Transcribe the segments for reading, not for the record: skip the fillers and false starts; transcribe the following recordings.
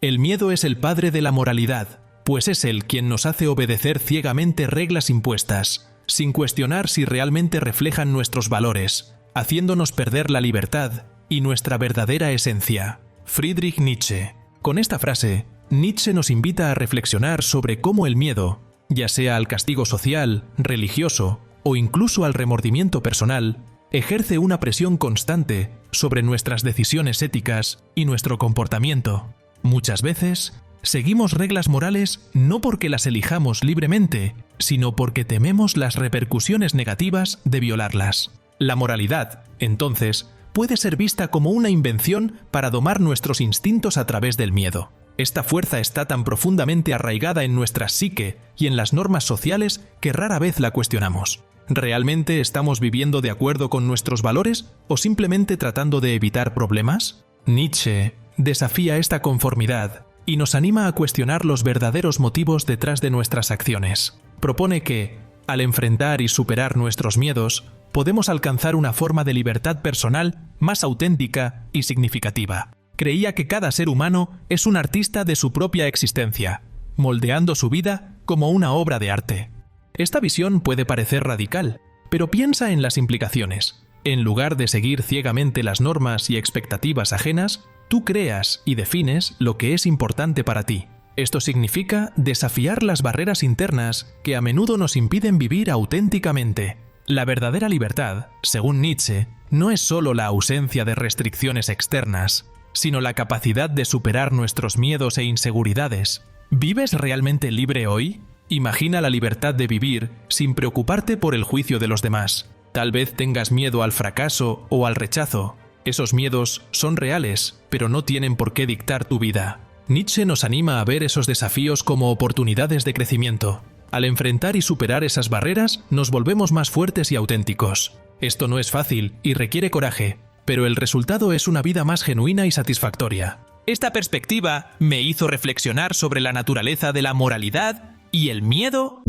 El miedo es el padre de la moralidad, pues es él quien nos hace obedecer ciegamente reglas impuestas, sin cuestionar si realmente reflejan nuestros valores, haciéndonos perder la libertad y nuestra verdadera esencia. Friedrich Nietzsche. Con esta frase, Nietzsche nos invita a reflexionar sobre cómo el miedo, ya sea al castigo social, religioso o incluso al remordimiento personal, ejerce una presión constante sobre nuestras decisiones éticas y nuestro comportamiento. Muchas veces, seguimos reglas morales no porque las elijamos libremente, sino porque tememos las repercusiones negativas de violarlas. La moralidad, entonces, puede ser vista como una invención para domar nuestros instintos a través del miedo. Esta fuerza está tan profundamente arraigada en nuestra psique y en las normas sociales que rara vez la cuestionamos. ¿Realmente estamos viviendo de acuerdo con nuestros valores o simplemente tratando de evitar problemas? Nietzsche desafía esta conformidad y nos anima a cuestionar los verdaderos motivos detrás de nuestras acciones. Propone que, al enfrentar y superar nuestros miedos, podemos alcanzar una forma de libertad personal más auténtica y significativa. Creía que cada ser humano es un artista de su propia existencia, moldeando su vida como una obra de arte. Esta visión puede parecer radical, pero piensa en las implicaciones. En lugar de seguir ciegamente las normas y expectativas ajenas, tú creas y defines lo que es importante para ti. Esto significa desafiar las barreras internas que a menudo nos impiden vivir auténticamente. La verdadera libertad, según Nietzsche, no es solo la ausencia de restricciones externas, sino la capacidad de superar nuestros miedos e inseguridades. ¿Vives realmente libre hoy? Imagina la libertad de vivir sin preocuparte por el juicio de los demás. Tal vez tengas miedo al fracaso o al rechazo. Esos miedos son reales, pero no tienen por qué dictar tu vida. Nietzsche nos anima a ver esos desafíos como oportunidades de crecimiento. Al enfrentar y superar esas barreras, nos volvemos más fuertes y auténticos. Esto no es fácil y requiere coraje, pero el resultado es una vida más genuina y satisfactoria. Esta perspectiva me hizo reflexionar sobre la naturaleza de la moralidad y el miedo.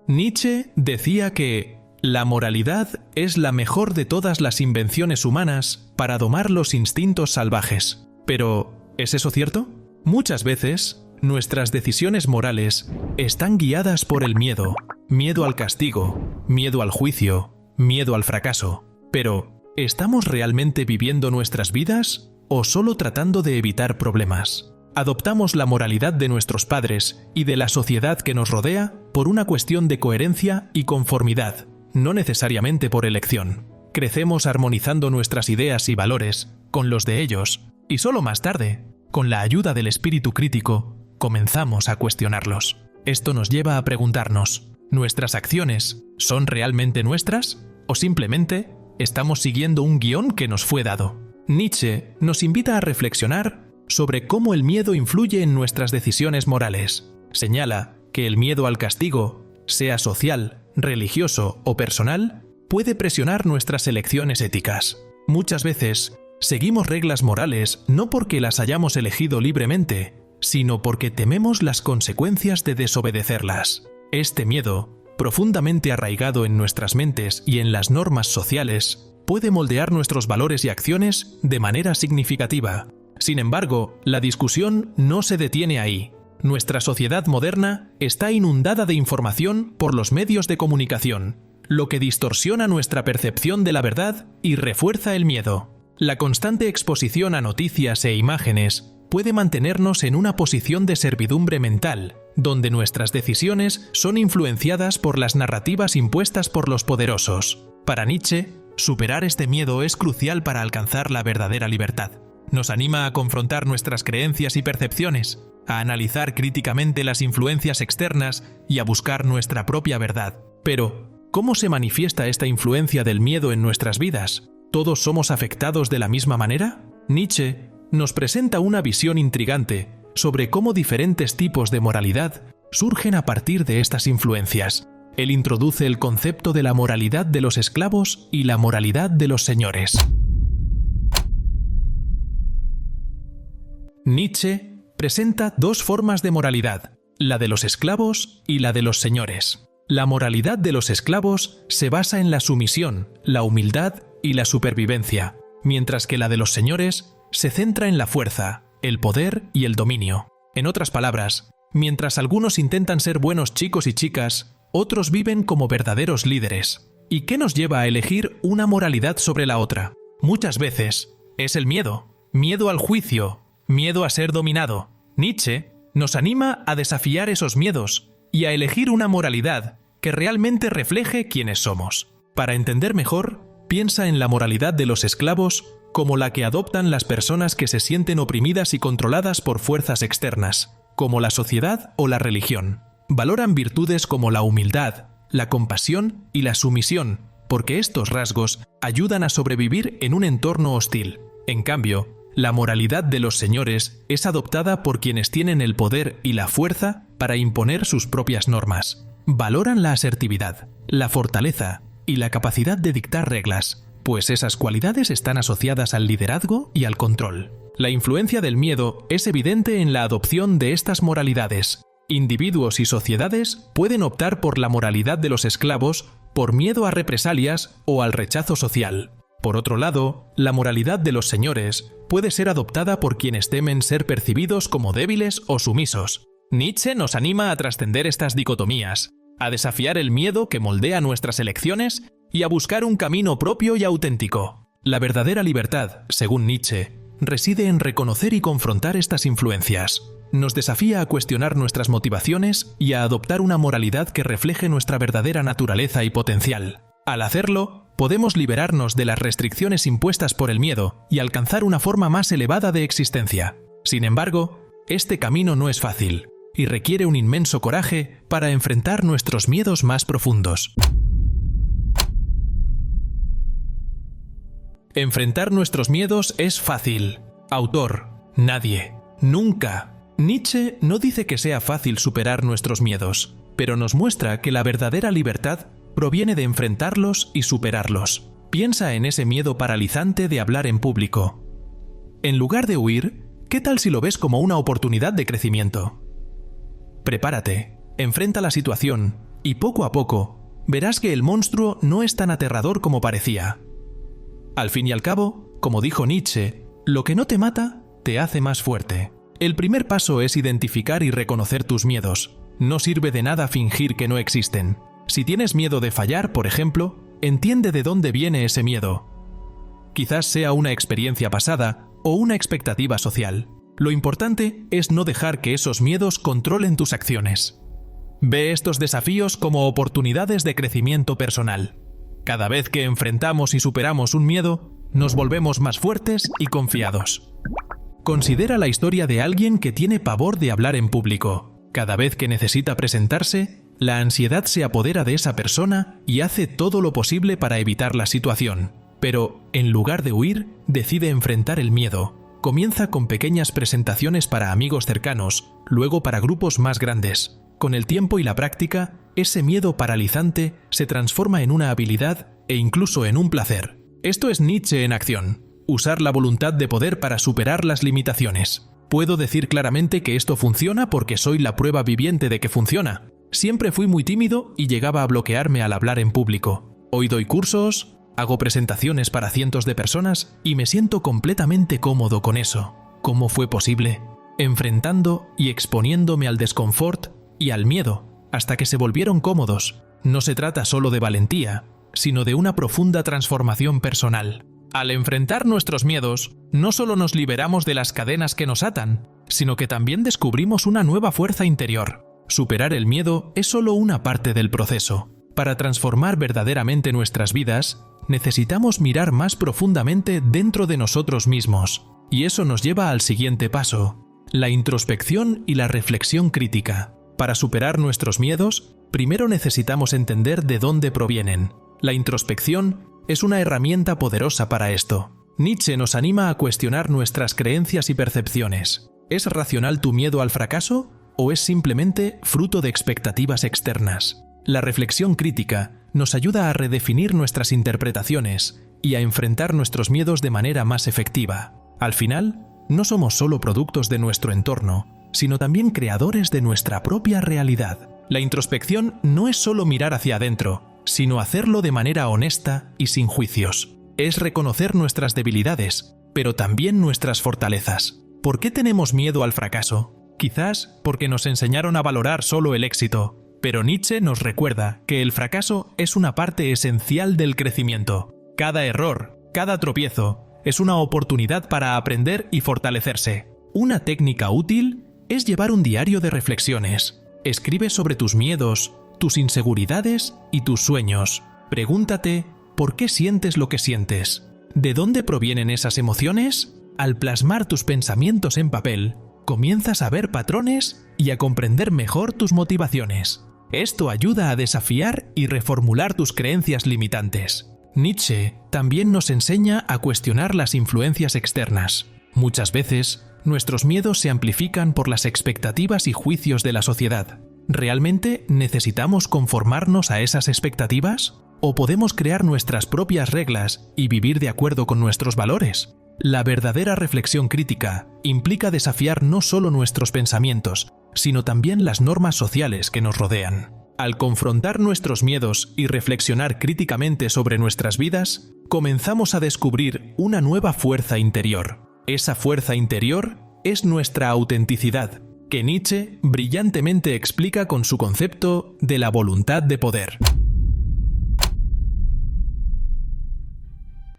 Nietzsche decía que la moralidad es la mejor de todas las invenciones humanas para domar los instintos salvajes. Pero, ¿es eso cierto? Muchas veces, nuestras decisiones morales están guiadas por el miedo. Miedo al castigo, miedo al juicio, miedo al fracaso. Pero, ¿estamos realmente viviendo nuestras vidas o solo tratando de evitar problemas? Adoptamos la moralidad de nuestros padres y de la sociedad que nos rodea por una cuestión de coherencia y conformidad, no necesariamente por elección. Crecemos armonizando nuestras ideas y valores con los de ellos, y solo más tarde, con la ayuda del espíritu crítico, comenzamos a cuestionarlos. Esto nos lleva a preguntarnos, ¿nuestras acciones son realmente nuestras? ¿O simplemente estamos siguiendo un guión que nos fue dado? Nietzsche nos invita a reflexionar sobre cómo el miedo influye en nuestras decisiones morales. Señala que el miedo al castigo, sea social, religioso o personal, puede presionar nuestras elecciones éticas. Muchas veces, seguimos reglas morales no porque las hayamos elegido libremente, sino porque tememos las consecuencias de desobedecerlas. Este miedo, profundamente arraigado en nuestras mentes y en las normas sociales, puede moldear nuestros valores y acciones de manera significativa. Sin embargo, la discusión no se detiene ahí. Nuestra sociedad moderna está inundada de información por los medios de comunicación, lo que distorsiona nuestra percepción de la verdad y refuerza el miedo. La constante exposición a noticias e imágenes puede mantenernos en una posición de servidumbre mental, donde nuestras decisiones son influenciadas por las narrativas impuestas por los poderosos. Para Nietzsche, superar este miedo es crucial para alcanzar la verdadera libertad. Nos anima a confrontar nuestras creencias y percepciones, a analizar críticamente las influencias externas y a buscar nuestra propia verdad. Pero, ¿cómo se manifiesta esta influencia del miedo en nuestras vidas? ¿Todos somos afectados de la misma manera? Nietzsche nos presenta una visión intrigante sobre cómo diferentes tipos de moralidad surgen a partir de estas influencias. Él introduce el concepto de la moralidad de los esclavos y la moralidad de los señores. Nietzsche presenta dos formas de moralidad, la de los esclavos y la de los señores. La moralidad de los esclavos se basa en la sumisión, la humildad y la supervivencia, mientras que la de los señores se centra en la fuerza, el poder y el dominio. En otras palabras, mientras algunos intentan ser buenos chicos y chicas, otros viven como verdaderos líderes. ¿Y qué nos lleva a elegir una moralidad sobre la otra? Muchas veces es el miedo. Miedo al juicio, miedo a ser dominado. Nietzsche nos anima a desafiar esos miedos y a elegir una moralidad que realmente refleje quiénes somos. Para entender mejor, piensa en la moralidad de los esclavos como la que adoptan las personas que se sienten oprimidas y controladas por fuerzas externas, como la sociedad o la religión. Valoran virtudes como la humildad, la compasión y la sumisión, porque estos rasgos ayudan a sobrevivir en un entorno hostil. En cambio, la moralidad de los señores es adoptada por quienes tienen el poder y la fuerza para imponer sus propias normas. Valoran la asertividad, la fortaleza y la capacidad de dictar reglas, pues esas cualidades están asociadas al liderazgo y al control. La influencia del miedo es evidente en la adopción de estas moralidades. Individuos y sociedades pueden optar por la moralidad de los esclavos por miedo a represalias o al rechazo social. Por otro lado, la moralidad de los señores puede ser adoptada por quienes temen ser percibidos como débiles o sumisos. Nietzsche nos anima a trascender estas dicotomías, a desafiar el miedo que moldea nuestras elecciones y a buscar un camino propio y auténtico. La verdadera libertad, según Nietzsche, reside en reconocer y confrontar estas influencias. Nos desafía a cuestionar nuestras motivaciones y a adoptar una moralidad que refleje nuestra verdadera naturaleza y potencial. Al hacerlo, podemos liberarnos de las restricciones impuestas por el miedo y alcanzar una forma más elevada de existencia. Sin embargo, este camino no es fácil y requiere un inmenso coraje para enfrentar nuestros miedos más profundos. Enfrentar nuestros miedos es fácil. Autor: nadie. Nunca. Nietzsche no dice que sea fácil superar nuestros miedos, pero nos muestra que la verdadera libertad proviene de enfrentarlos y superarlos. Piensa en ese miedo paralizante de hablar en público. En lugar de huir, ¿qué tal si lo ves como una oportunidad de crecimiento? Prepárate, enfrenta la situación y poco a poco verás que el monstruo no es tan aterrador como parecía. Al fin y al cabo, como dijo Nietzsche, lo que no te mata te hace más fuerte. El primer paso es identificar y reconocer tus miedos. No sirve de nada fingir que no existen. Si tienes miedo de fallar, por ejemplo, entiende de dónde viene ese miedo. Quizás sea una experiencia pasada o una expectativa social. Lo importante es no dejar que esos miedos controlen tus acciones. Ve estos desafíos como oportunidades de crecimiento personal. Cada vez que enfrentamos y superamos un miedo, nos volvemos más fuertes y confiados. Considera la historia de alguien que tiene pavor de hablar en público. Cada vez que necesita presentarse, la ansiedad se apodera de esa persona y hace todo lo posible para evitar la situación. Pero, en lugar de huir, decide enfrentar el miedo. Comienza con pequeñas presentaciones para amigos cercanos, luego para grupos más grandes. Con el tiempo y la práctica, ese miedo paralizante se transforma en una habilidad e incluso en un placer. Esto es Nietzsche en acción. Usar la voluntad de poder para superar las limitaciones. Puedo decir claramente que esto funciona porque soy la prueba viviente de que funciona. Siempre fui muy tímido y llegaba a bloquearme al hablar en público. Hoy doy cursos, hago presentaciones para cientos de personas y me siento completamente cómodo con eso. ¿Cómo fue posible? Enfrentando y exponiéndome al desconfort y al miedo, hasta que se volvieron cómodos. No se trata solo de valentía, sino de una profunda transformación personal. Al enfrentar nuestros miedos, no solo nos liberamos de las cadenas que nos atan, sino que también descubrimos una nueva fuerza interior. Superar el miedo es solo una parte del proceso. Para transformar verdaderamente nuestras vidas, necesitamos mirar más profundamente dentro de nosotros mismos. Y eso nos lleva al siguiente paso: la introspección y la reflexión crítica. Para superar nuestros miedos, primero necesitamos entender de dónde provienen. La introspección es una herramienta poderosa para esto. Nietzsche nos anima a cuestionar nuestras creencias y percepciones. ¿Es racional tu miedo al fracaso o es simplemente fruto de expectativas externas? La reflexión crítica nos ayuda a redefinir nuestras interpretaciones y a enfrentar nuestros miedos de manera más efectiva. Al final, no somos solo productos de nuestro entorno, sino también creadores de nuestra propia realidad. La introspección no es solo mirar hacia adentro, sino hacerlo de manera honesta y sin juicios. es reconocer nuestras debilidades, pero también nuestras fortalezas. ¿Por qué tenemos miedo al fracaso? Quizás porque nos enseñaron a valorar solo el éxito, pero Nietzsche nos recuerda que el fracaso es una parte esencial del crecimiento. Cada error, cada tropiezo, es una oportunidad para aprender y fortalecerse. Una técnica útil es llevar un diario de reflexiones. Escribe sobre tus miedos, tus inseguridades y tus sueños. Pregúntate, ¿por qué sientes lo que sientes? ¿De dónde provienen esas emociones? Al plasmar tus pensamientos en papel, comienzas a ver patrones y a comprender mejor tus motivaciones. Esto ayuda a desafiar y reformular tus creencias limitantes. Nietzsche también nos enseña a cuestionar las influencias externas. Muchas veces, nuestros miedos se amplifican por las expectativas y juicios de la sociedad. ¿Realmente necesitamos conformarnos a esas expectativas? ¿O podemos crear nuestras propias reglas y vivir de acuerdo con nuestros valores? La verdadera reflexión crítica implica desafiar no solo nuestros pensamientos, sino también las normas sociales que nos rodean. Al confrontar nuestros miedos y reflexionar críticamente sobre nuestras vidas, comenzamos a descubrir una nueva fuerza interior. Esa fuerza interior es nuestra autenticidad, que Nietzsche brillantemente explica con su concepto de la voluntad de poder.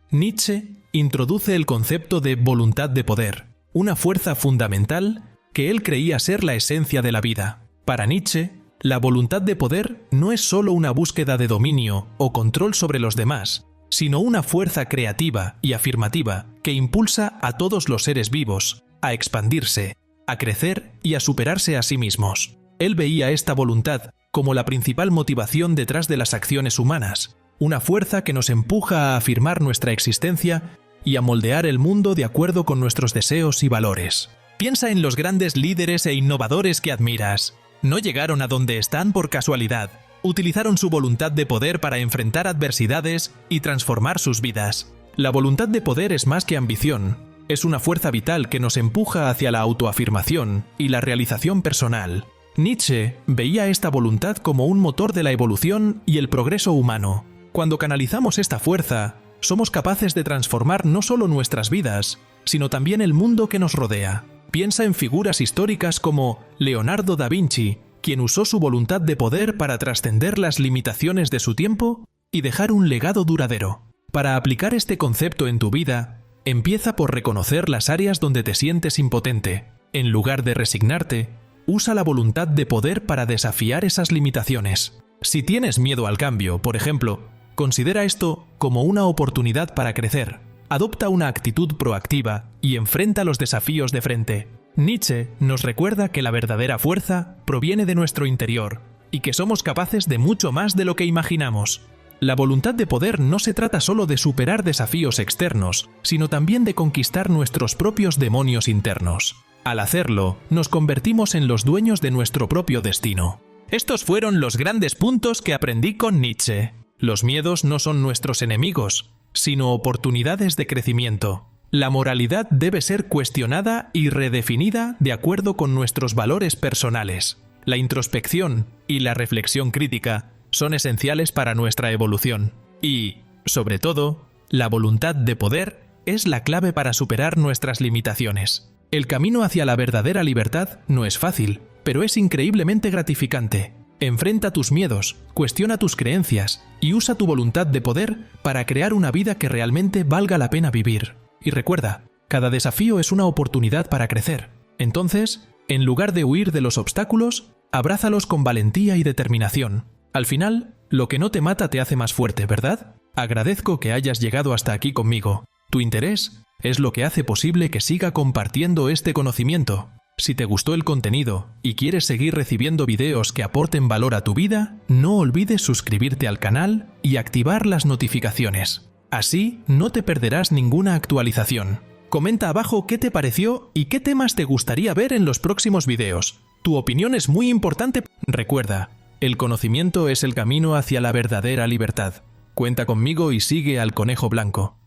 Nietzsche introduce el concepto de voluntad de poder, una fuerza fundamental que él creía ser la esencia de la vida. Para Nietzsche, la voluntad de poder no es solo una búsqueda de dominio o control sobre los demás, sino una fuerza creativa y afirmativa que impulsa a todos los seres vivos a expandirse, a crecer y a superarse a sí mismos. Él veía esta voluntad como la principal motivación detrás de las acciones humanas, una fuerza que nos empuja a afirmar nuestra existencia y a moldear el mundo de acuerdo con nuestros deseos y valores. Piensa en los grandes líderes e innovadores que admiras. No llegaron a donde están por casualidad. Utilizaron su voluntad de poder para enfrentar adversidades y transformar sus vidas. La voluntad de poder es más que ambición. Es una fuerza vital que nos empuja hacia la autoafirmación y la realización personal. Nietzsche veía esta voluntad como un motor de la evolución y el progreso humano. Cuando canalizamos esta fuerza, somos capaces de transformar no solo nuestras vidas, sino también el mundo que nos rodea. Piensa en figuras históricas como Leonardo da Vinci, quien usó su voluntad de poder para trascender las limitaciones de su tiempo y dejar un legado duradero. Para aplicar este concepto en tu vida, empieza por reconocer las áreas donde te sientes impotente. En lugar de resignarte, usa la voluntad de poder para desafiar esas limitaciones. Si tienes miedo al cambio, por ejemplo, considera esto como una oportunidad para crecer. Adopta una actitud proactiva y enfrenta los desafíos de frente. Nietzsche nos recuerda que la verdadera fuerza proviene de nuestro interior y que somos capaces de mucho más de lo que imaginamos. La voluntad de poder no se trata solo de superar desafíos externos, sino también de conquistar nuestros propios demonios internos. Al hacerlo, nos convertimos en los dueños de nuestro propio destino. Estos fueron los grandes puntos que aprendí con Nietzsche. Los miedos no son nuestros enemigos, sino oportunidades de crecimiento. La moralidad debe ser cuestionada y redefinida de acuerdo con nuestros valores personales. La introspección y la reflexión crítica son esenciales para nuestra evolución. Y, sobre todo, la voluntad de poder es la clave para superar nuestras limitaciones. El camino hacia la verdadera libertad no es fácil, pero es increíblemente gratificante. Enfrenta tus miedos, cuestiona tus creencias y usa tu voluntad de poder para crear una vida que realmente valga la pena vivir. Y recuerda, cada desafío es una oportunidad para crecer. Entonces, en lugar de huir de los obstáculos, abrázalos con valentía y determinación. Al final, lo que no te mata te hace más fuerte, ¿verdad? Agradezco que hayas llegado hasta aquí conmigo. Tu interés es lo que hace posible que siga compartiendo este conocimiento. Si te gustó el contenido y quieres seguir recibiendo videos que aporten valor a tu vida, no olvides suscribirte al canal y activar las notificaciones. Así no te perderás ninguna actualización. Comenta abajo qué te pareció y qué temas te gustaría ver en los próximos videos. Tu opinión es muy importante. Recuerda, el conocimiento es el camino hacia la verdadera libertad. Cuenta conmigo y sigue al Conejo Blanco.